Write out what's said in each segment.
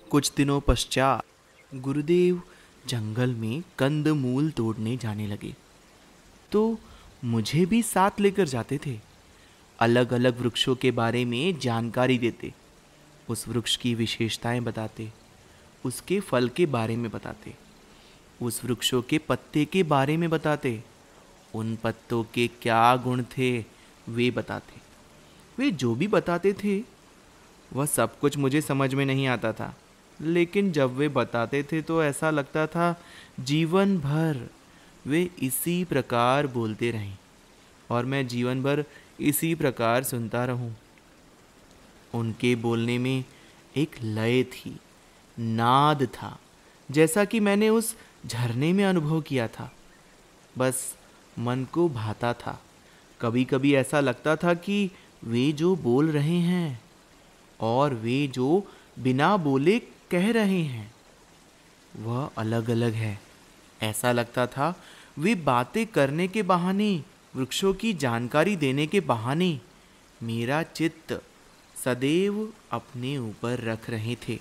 कुछ दिनों पश्चात गुरुदेव जंगल में कंदमूल तोड़ने जाने लगे, तो मुझे भी साथ लेकर जाते थे। अलग अलग वृक्षों के बारे में जानकारी देते, उस वृक्ष की विशेषताएं बताते, उसके फल के बारे में बताते, उस वृक्षों के पत्ते के बारे में बताते, उन पत्तों के क्या गुण थे वे बताते। वे जो भी बताते थे वह सब कुछ मुझे समझ में नहीं आता था, लेकिन जब वे बताते थे तो ऐसा लगता था जीवन भर वे इसी प्रकार बोलते रहें और मैं जीवन भर इसी प्रकार सुनता रहूं। उनके बोलने में एक लय थी, नाद था, जैसा कि मैंने उस झरने में अनुभव किया था। बस मन को भाता था। कभी कभी ऐसा लगता था कि वे जो बोल रहे हैं और वे जो बिना बोले कह रहे हैं वह अलग अलग है। ऐसा लगता था वे बातें करने के बहाने, वृक्षों की जानकारी देने के बहाने मेरा चित्त सदैव अपने ऊपर रख रहे थे।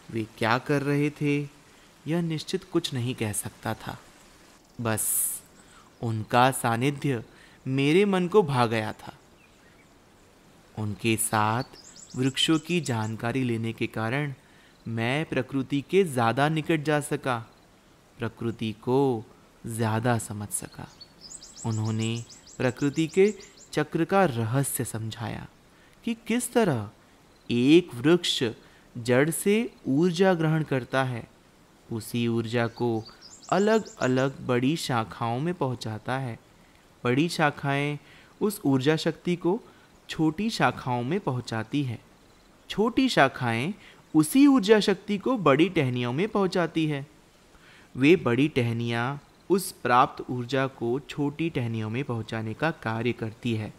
वे क्या कर रहे थे यह निश्चित कुछ नहीं कह सकता था। बस उनका सानिध्य मेरे मन को भा गया था। उनके साथ वृक्षों की जानकारी लेने के कारण मैं प्रकृति के ज़्यादा निकट जा सका, प्रकृति को ज़्यादा समझ सका। उन्होंने प्रकृति के चक्र का रहस्य समझाया कि किस तरह एक वृक्ष जड़ से ऊर्जा ग्रहण करता है, उसी ऊर्जा को अलग अलग बड़ी शाखाओं में पहुंचाता है। बड़ी शाखाएं उस ऊर्जा शक्ति को छोटी शाखाओं में पहुंचाती है, छोटी शाखाएं उसी ऊर्जा शक्ति को बड़ी टहनियों में पहुंचाती है। वे बड़ी टहनियाँ उस प्राप्त ऊर्जा को छोटी टहनियों में पहुंचाने का कार्य करती है।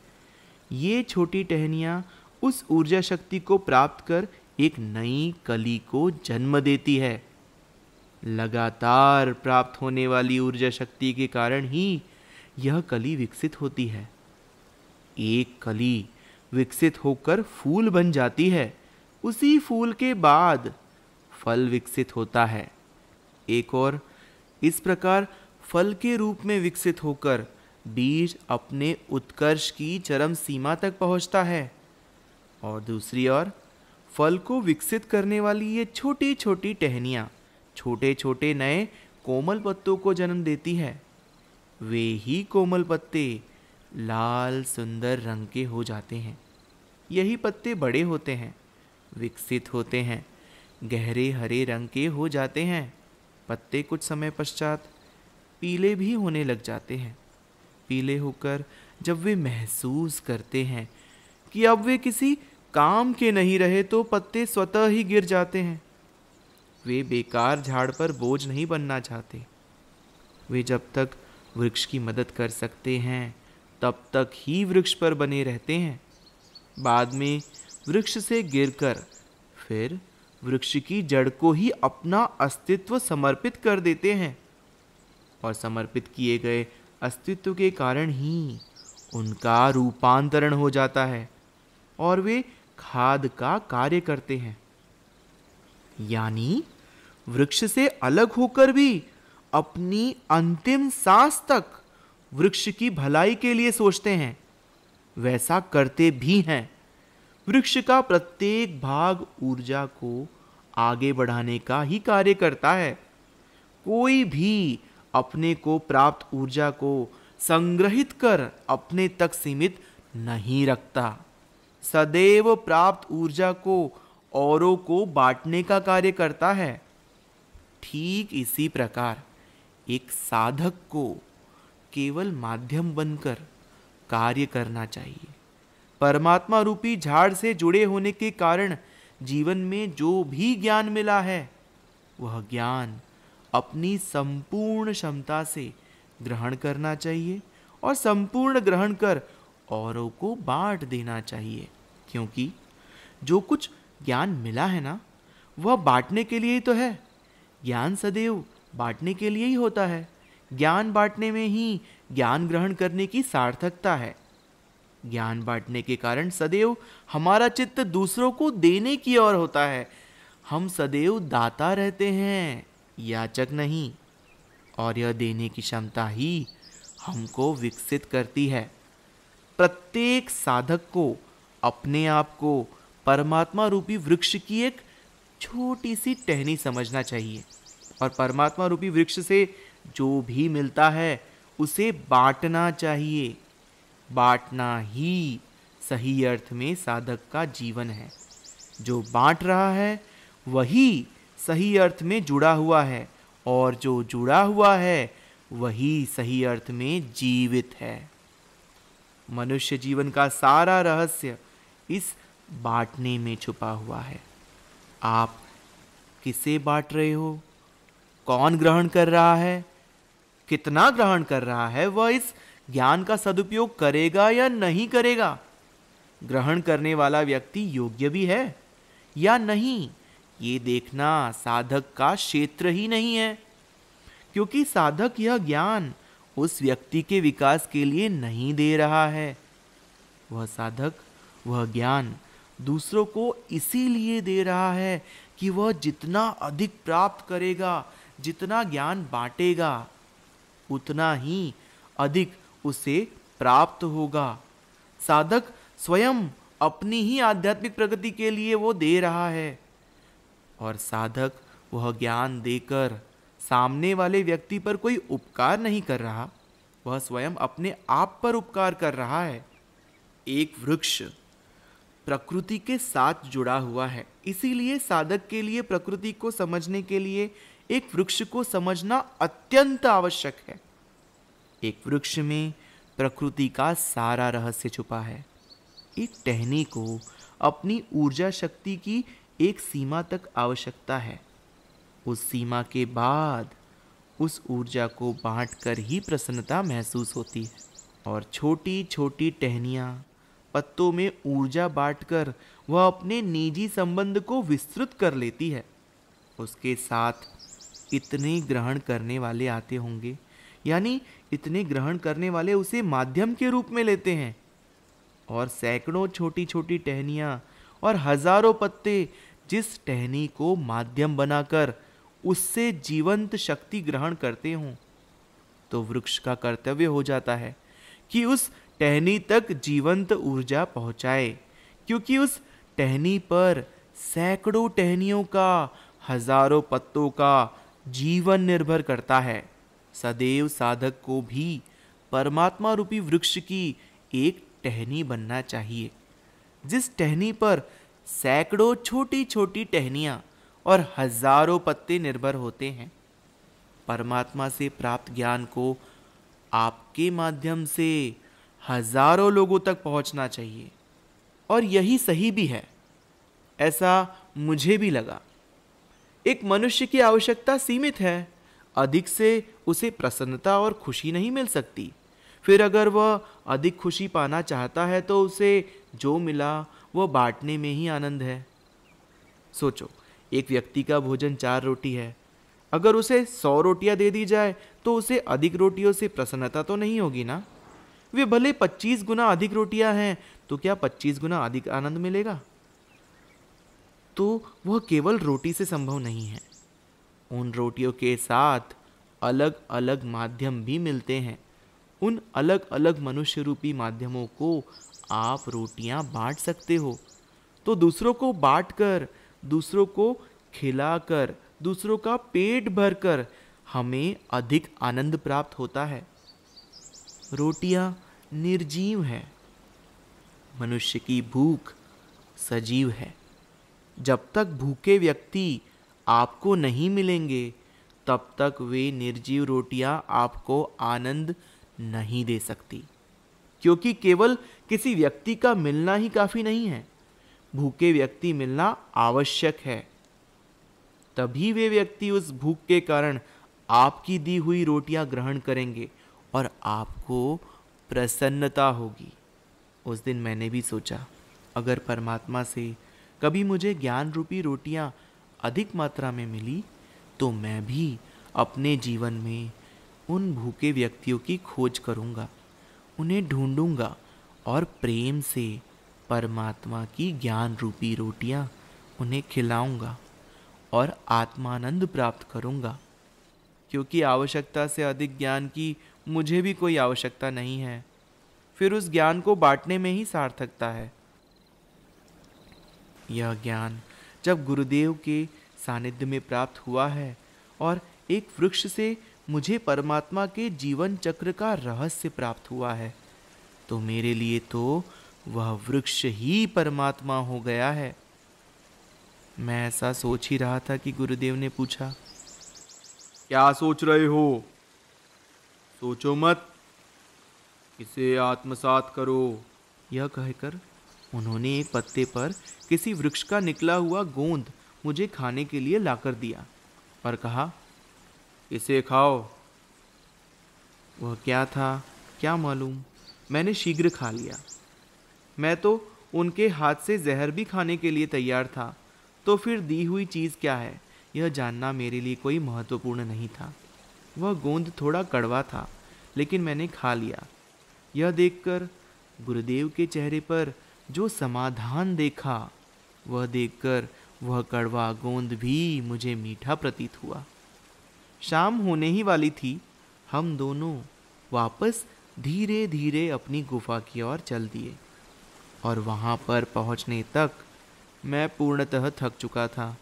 ये छोटी टहनियाँ उस ऊर्जा शक्ति को प्राप्त कर एक नई कली को जन्म देती है। लगातार प्राप्त होने वाली ऊर्जा शक्ति के कारण ही यह कली विकसित होती है। एक कली विकसित होकर फूल बन जाती है, उसी फूल के बाद फल विकसित होता है। एक और इस प्रकार फल के रूप में विकसित होकर बीज अपने उत्कर्ष की चरम सीमा तक पहुंचता है और दूसरी ओर फल को विकसित करने वाली ये छोटी छोटी टहनियाँ छोटे छोटे नए कोमल पत्तों को जन्म देती है। वे ही कोमल पत्ते लाल सुंदर रंग के हो जाते हैं। यही पत्ते बड़े होते हैं, विकसित होते हैं, गहरे हरे रंग के हो जाते हैं। पत्ते कुछ समय पश्चात पीले भी होने लग जाते हैं। पीले होकर जब वे महसूस करते हैं कि अब वे किसी काम के नहीं रहे तो पत्ते स्वतः ही गिर जाते हैं। वे बेकार झाड़ पर बोझ नहीं बनना चाहते। वे जब तक वृक्ष की मदद कर सकते हैं तब तक ही वृक्ष पर बने रहते हैं। बाद में वृक्ष से गिरकर फिर वृक्ष की जड़ को ही अपना अस्तित्व समर्पित कर देते हैं और समर्पित किए गए अस्तित्व के कारण ही उनका रूपांतरण हो जाता है और वे खाद का कार्य करते हैं। यानी वृक्ष से अलग होकर भी अपनी अंतिम सांस तक वृक्ष की भलाई के लिए सोचते हैं, वैसा करते भी हैं। वृक्ष का प्रत्येक भाग ऊर्जा को आगे बढ़ाने का ही कार्य करता है। कोई भी अपने को प्राप्त ऊर्जा को संग्रहित कर अपने तक सीमित नहीं रखता। सदैव प्राप्त ऊर्जा को औरों को बांटने का कार्य करता है। ठीक इसी प्रकार एक साधक को केवल माध्यम बनकर कार्य करना चाहिए। परमात्मा रूपी झाड़ से जुड़े होने के कारण जीवन में जो भी ज्ञान मिला है वह ज्ञान अपनी संपूर्ण क्षमता से ग्रहण करना चाहिए और संपूर्ण ग्रहण कर औरों को बांट देना चाहिए। क्योंकि जो कुछ ज्ञान मिला है ना, वह बांटने के लिए ही तो है। ज्ञान सदैव बांटने के लिए ही होता है। ज्ञान बांटने में ही ज्ञान ग्रहण करने की सार्थकता है। ज्ञान बांटने के कारण सदैव हमारा चित्त दूसरों को देने की ओर होता है। हम सदैव दाता रहते हैं, याचक नहीं। और यह देने की क्षमता ही हमको विकसित करती है। प्रत्येक साधक को अपने आप को परमात्मा रूपी वृक्ष की एक छोटी सी टहनी समझना चाहिए, और परमात्मा रूपी वृक्ष से जो भी मिलता है उसे बांटना चाहिए। बांटना ही सही अर्थ में साधक का जीवन है। जो बांट रहा है वही सही अर्थ में जुड़ा हुआ है, और जो जुड़ा हुआ है वही सही अर्थ में जीवित है। मनुष्य जीवन का सारा रहस्य इस बांटने में छुपा हुआ है। आप किसे बांट रहे हो, कौन ग्रहण कर रहा है, कितना ग्रहण कर रहा है, वह इस ज्ञान का सदुपयोग करेगा या नहीं करेगा। ग्रहण करने वाला व्यक्ति योग्य भी है या नहीं, ये देखना साधक का क्षेत्र ही नहीं है, क्योंकि साधक यह ज्ञान उस व्यक्ति के विकास के लिए नहीं दे रहा है। वह साधक वह ज्ञान दूसरों को इसीलिए दे रहा है कि वह जितना अधिक प्राप्त करेगा, जितना ज्ञान बांटेगा, उतना ही अधिक उसे प्राप्त होगा। साधक स्वयं अपनी ही आध्यात्मिक प्रगति के लिए वो दे रहा है, और साधक वह ज्ञान देकर सामने वाले व्यक्ति पर कोई उपकार नहीं कर रहा, वह स्वयं अपने आप पर उपकार कर रहा है। एक वृक्ष प्रकृति के साथ जुड़ा हुआ है, इसीलिए साधक के लिए प्रकृति को समझने के लिए एक वृक्ष को समझना अत्यंत आवश्यक है। एक वृक्ष में प्रकृति का सारा रहस्य छुपा है। एक टहनी को अपनी ऊर्जा शक्ति की एक सीमा तक आवश्यकता है। उस सीमा के बाद उस ऊर्जा को बांटकर ही प्रसन्नता महसूस होती है। और छोटी छोटी टहनियाँ पत्तों में ऊर्जा बांटकर वह अपने निजी संबंध को विस्तृत कर लेती है। उसके साथ इतने ग्रहण करने वाले आते होंगे, यानी इतने ग्रहण करने वाले उसे माध्यम के रूप में लेते हैं, और सैकड़ों छोटी छोटी टहनियाँ और हजारों पत्ते जिस टहनी को माध्यम बनाकर उससे जीवंत शक्ति ग्रहण करते हों, तो वृक्ष का कर्तव्य हो जाता है कि उस टहनी तक जीवंत ऊर्जा पहुंचाए, क्योंकि उस टहनी पर सैकड़ों टहनियों का, हजारों पत्तों का जीवन निर्भर करता है। सदैव साधक को भी परमात्मा रूपी वृक्ष की एक टहनी बनना चाहिए, जिस टहनी पर सैकड़ों छोटी छोटी टहनियाँ और हजारों पत्ते निर्भर होते हैं। परमात्मा से प्राप्त ज्ञान को आपके माध्यम से हजारों लोगों तक पहुंचना चाहिए, और यही सही भी है, ऐसा मुझे भी लगा। एक मनुष्य की आवश्यकता सीमित है, अधिक से उसे प्रसन्नता और खुशी नहीं मिल सकती। फिर अगर वह अधिक खुशी पाना चाहता है तो उसे जो मिला वह बांटने में ही आनंद है। सोचो, एक व्यक्ति का भोजन 4 रोटी है, अगर उसे 100 रोटियां दे दी जाए तो उसे अधिक रोटियों से प्रसन्नता तो नहीं होगी ना। वे भले 25 गुना अधिक रोटियां हैं, तो क्या 25 गुना अधिक आनंद मिलेगा? तो वह केवल रोटी से संभव नहीं है। उन रोटियों के साथ अलग अलग माध्यम भी मिलते हैं। उन अलग अलग मनुष्य रूपी माध्यमों को आप रोटियां बांट सकते हो, तो दूसरों को बांटकर, दूसरों को खिलाकर, दूसरों का पेट भरकर हमें अधिक आनंद प्राप्त होता है। रोटियां निर्जीव है, मनुष्य की भूख सजीव है। जब तक भूखे व्यक्ति आपको नहीं मिलेंगे, तब तक वे निर्जीव रोटियां आपको आनंद नहीं दे सकती, क्योंकि केवल किसी व्यक्ति का मिलना ही काफी नहीं है, भूखे व्यक्ति मिलना आवश्यक है। तभी वे व्यक्ति उस भूख के कारण आपकी दी हुई रोटियां ग्रहण करेंगे और आपको प्रसन्नता होगी। उस दिन मैंने भी सोचा, अगर परमात्मा से कभी मुझे ज्ञान रूपी रोटियां अधिक मात्रा में मिली, तो मैं भी अपने जीवन में उन भूखे व्यक्तियों की खोज करूंगा, उन्हें ढूंढूंगा और प्रेम से परमात्मा की ज्ञान रूपी रोटियां उन्हें खिलाऊंगा। और आत्मानंद प्राप्त करूंगा, क्योंकि आवश्यकता से अधिक ज्ञान की मुझे भी कोई आवश्यकता नहीं है। फिर उस ज्ञान को बांटने में ही सार्थकता है। यह ज्ञान जब गुरुदेव के सानिध्य में प्राप्त हुआ है और एक वृक्ष से मुझे परमात्मा के जीवन चक्र का रहस्य प्राप्त हुआ है, तो मेरे लिए तो वह वृक्ष ही परमात्मा हो गया है। मैं ऐसा सोच ही रहा था कि गुरुदेव ने पूछा, क्या सोच रहे हो? सोचो मत, इसे आत्मसात करो। यह कहकर उन्होंने एक पत्ते पर किसी वृक्ष का निकला हुआ गोंद मुझे खाने के लिए लाकर दिया और कहा, इसे खाओ। वह क्या था क्या मालूम, मैंने शीघ्र खा लिया। मैं तो उनके हाथ से जहर भी खाने के लिए तैयार था, तो फिर दी हुई चीज़ क्या है यह जानना मेरे लिए कोई महत्वपूर्ण नहीं था। वह गोंद थोड़ा कड़वा था, लेकिन मैंने खा लिया। यह देखकर गुरुदेव के चेहरे पर जो समाधान देखा, वह देखकर वह कड़वा गोंद भी मुझे मीठा प्रतीत हुआ। शाम होने ही वाली थी। हम दोनों वापस धीरे धीरे अपनी गुफा की ओर चल दिए और वहाँ पर पहुँचने तक मैं पूर्णतः थक चुका था।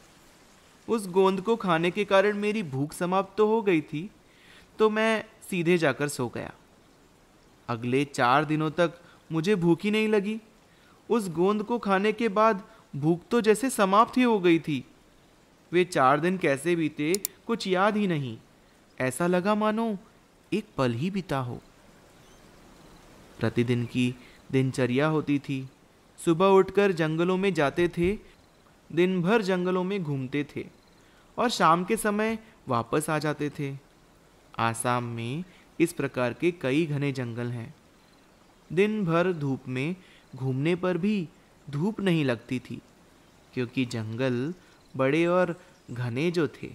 उस गोंद को खाने के कारण मेरी भूख समाप्त तो हो गई थी, तो मैं सीधे जाकर सो गया। अगले 4 दिनों तक मुझे भूख ही नहीं लगी। उस गोंद को खाने के बाद भूख तो जैसे समाप्त ही हो गई थी। वे 4 दिन कैसे बीते कुछ याद ही नहीं। ऐसा लगा मानो एक पल ही बीता हो। प्रतिदिन की दिनचर्या होती थी। सुबह उठकर जंगलों में जाते थे, दिन भर जंगलों में घूमते थे और शाम के समय वापस आ जाते थे। आसाम में इस प्रकार के कई घने जंगल हैं। दिन भर धूप में घूमने पर भी धूप नहीं लगती थी, क्योंकि जंगल बड़े और घने जो थे।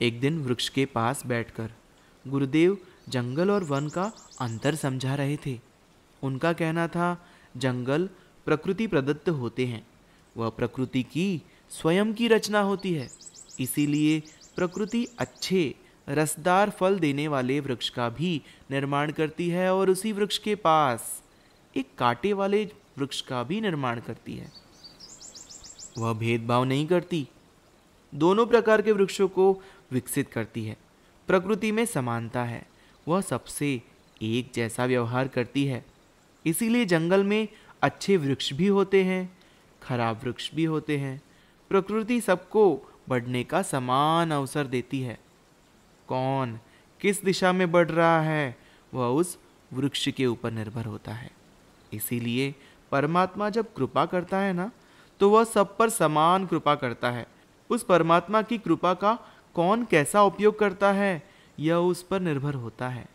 एक दिन वृक्ष के पास बैठकर गुरुदेव जंगल और वन का अंतर समझा रहे थे। उनका कहना था, जंगल प्रकृति प्रदत्त होते हैं, वह प्रकृति की स्वयं की रचना होती है। इसीलिए प्रकृति अच्छे रसदार फल देने वाले वृक्ष का भी निर्माण करती है और उसी वृक्ष के पास एक कांटे वाले वृक्ष का भी निर्माण करती है। वह भेदभाव नहीं करती, दोनों प्रकार के वृक्षों को विकसित करती है। प्रकृति में समानता है, वह सबसे एक जैसा व्यवहार करती है। इसीलिए जंगल में अच्छे वृक्ष भी होते हैं, खराब वृक्ष भी होते हैं। प्रकृति सबको बढ़ने का समान अवसर देती है। कौन किस दिशा में बढ़ रहा है वह उस वृक्ष के ऊपर निर्भर होता है। इसीलिए परमात्मा जब कृपा करता है ना, तो वह सब पर समान कृपा करता है। उस परमात्मा की कृपा का कौन कैसा उपयोग करता है यह उस पर निर्भर होता है।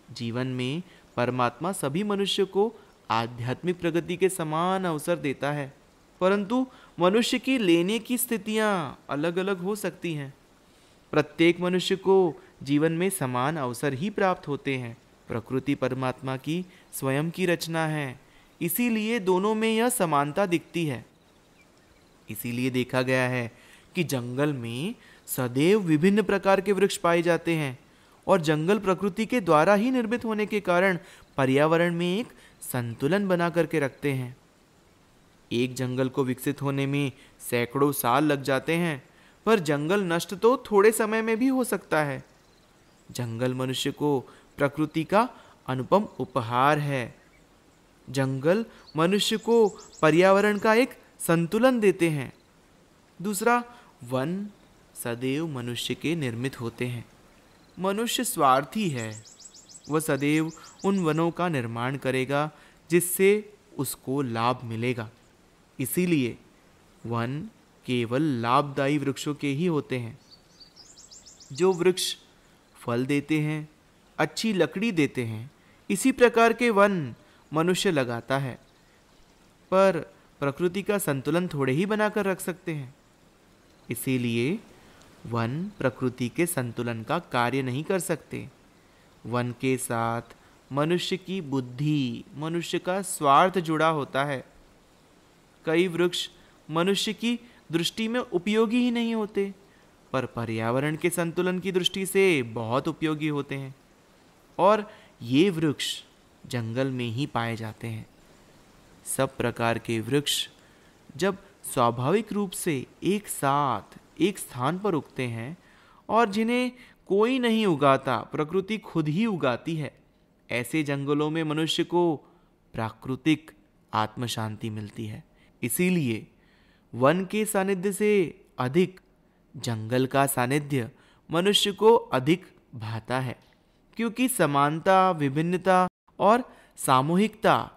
जीवन में परमात्मा सभी मनुष्य को आध्यात्मिक प्रगति के समान अवसर देता है, परंतु मनुष्य की लेने की स्थितियां अलग अलग हो सकती हैं। प्रत्येक मनुष्य को जीवन में समान अवसर ही प्राप्त होते हैं। प्रकृति परमात्मा की स्वयं की रचना है, इसीलिए दोनों में यह समानता दिखती है। इसीलिए देखा गया है कि जंगल में सदैव विभिन्न प्रकार के वृक्ष पाए जाते हैं और जंगल प्रकृति के द्वारा ही निर्मित होने के कारण पर्यावरण में एक संतुलन बना करके रखते हैं। एक जंगल को विकसित होने में सैकड़ों साल लग जाते हैं, पर जंगल नष्ट तो थोड़े समय में भी हो सकता है। जंगल मनुष्य को प्रकृति का अनुपम उपहार है। जंगल मनुष्य को पर्यावरण का एक संतुलन देते हैं। दूसरा, वन सदैव मनुष्य के निर्मित होते हैं। मनुष्य स्वार्थी है, वह सदैव उन वनों का निर्माण करेगा जिससे उसको लाभ मिलेगा। इसीलिए वन केवल लाभदायी वृक्षों के ही होते हैं। जो वृक्ष फल देते हैं, अच्छी लकड़ी देते हैं, इसी प्रकार के वन मनुष्य लगाता है, पर प्रकृति का संतुलन थोड़े ही बनाकर रख सकते हैं। इसीलिए वन प्रकृति के संतुलन का कार्य नहीं कर सकते। वन के साथ मनुष्य की बुद्धि, मनुष्य का स्वार्थ जुड़ा होता है। कई वृक्ष मनुष्य की दृष्टि में उपयोगी ही नहीं होते, पर पर्यावरण के संतुलन की दृष्टि से बहुत उपयोगी होते हैं। और ये वृक्ष जंगल में ही पाए जाते हैं। सब प्रकार के वृक्ष जब स्वाभाविक रूप से एक साथ एक स्थान पर उगते हैं और जिन्हें कोई नहीं उगाता, प्रकृति खुद ही उगाती है, ऐसे जंगलों में मनुष्य को प्राकृतिक आत्म शांति मिलती है। इसीलिए वन के सानिध्य से अधिक जंगल का सानिध्य मनुष्य को अधिक भाता है, क्योंकि समानता, विभिन्नता और सामूहिकता,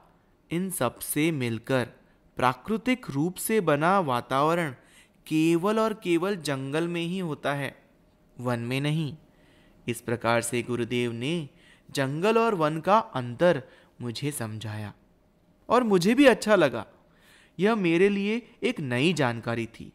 इन सब से मिलकर प्राकृतिक रूप से बना वातावरण केवल और केवल जंगल में ही होता है, वन में नहीं। इस प्रकार से गुरुदेव ने जंगल और वन का अंतर मुझे समझाया और मुझे भी अच्छा लगा। यह मेरे लिए एक नई जानकारी थी